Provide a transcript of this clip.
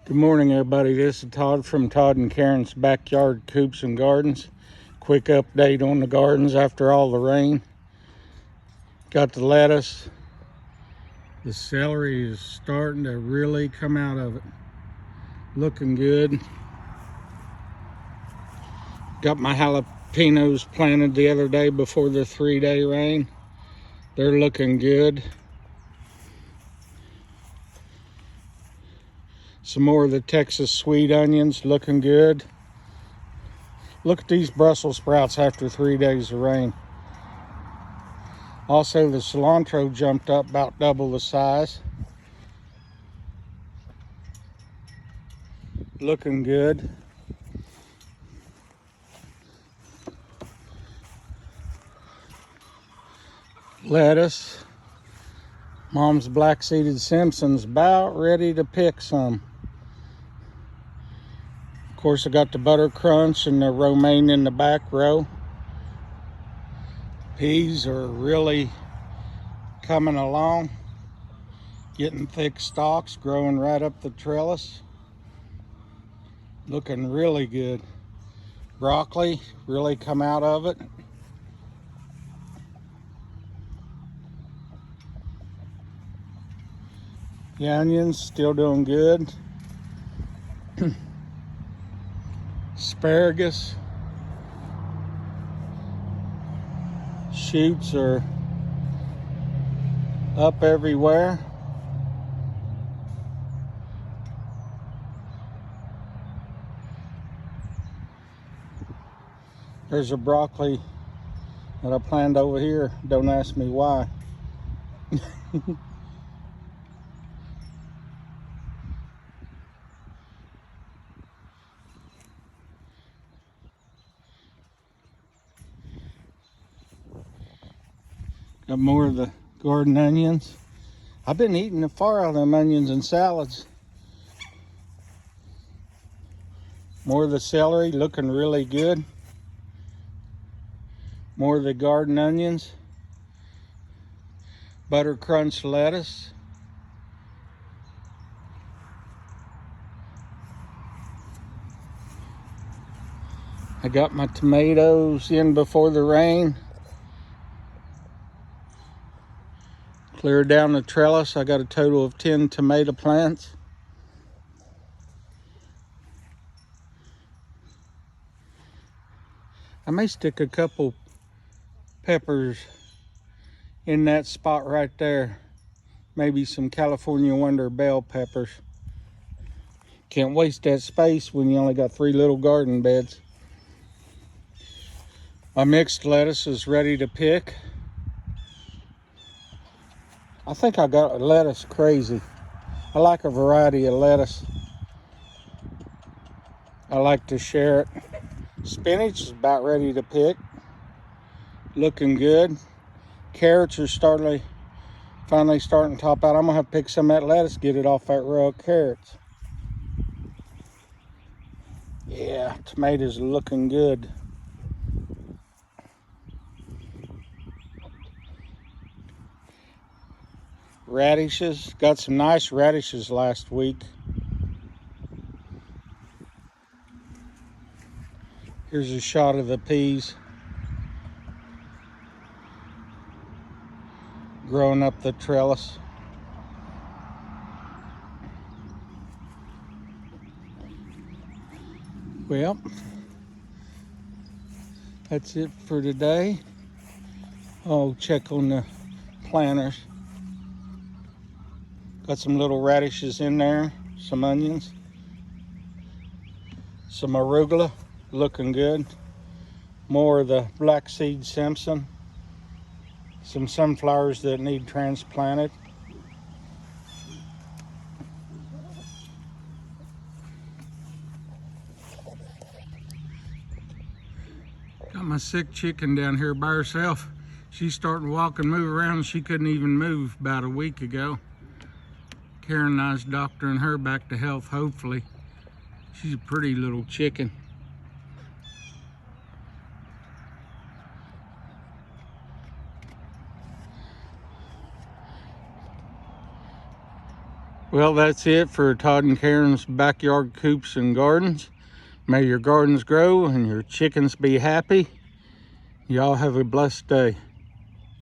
Good morning, everybody. This is Todd from Todd and Karen's Backyard Coops and Gardens. Quick update on the gardens after all the rain. Got the lettuce. The celery is starting to really come out of it. Looking good. Got my jalapenos planted the other day before the 3-day rain. They're looking good. Some more of the Texas sweet onions looking good. Look at these Brussels sprouts after 3 days of rain. Also, the cilantro jumped up about double the size. Looking good. Lettuce. Mom's black-seeded Simpson's about ready to pick some. Of course, I got the butter crunch and the romaine in the back row. Peas are really coming along, getting thick stalks, growing right up the trellis. Looking really good. Broccoli really come out of it. The onions still doing good. Asparagus shoots are up everywhere. There's a broccoli that I planted over here. Don't ask me why. Got more of the garden onions. I've been eating the far out of them onions in salads. More of the celery looking really good. More of the garden onions. Butter crunch lettuce. I got my tomatoes in before the rain. Cleared down the trellis. I got a total of 10 tomato plants. I may stick a couple peppers in that spot right there. Maybe some California Wonder bell peppers. Can't waste that space when you only got 3 little garden beds. My mixed lettuce is ready to pick. I think I got lettuce crazy. I like a variety of lettuce. I like to share it. Spinach is about ready to pick. Looking good. Carrots are finally starting to top out. I'm gonna have to pick some of that lettuce, get it off that row of carrots. Yeah, tomatoes are looking good. Radishes, got some nice radishes last week. Here's a shot of the peas growing up the trellis. Well, that's it for today. I'll check on the planters. Got some little radishes in there, some onions, some arugula, looking good. More of the black seed Simpson. Some sunflowers that need transplanted. Got my sick chicken down here by herself. She's starting to walk and move around. She couldn't even move about a week ago. Karen and I's doctoring her back to health, hopefully. She's a pretty little chicken. Well, that's it for Todd and Karen's Backyard Coops and Gardens. May your gardens grow and your chickens be happy. Y'all have a blessed day.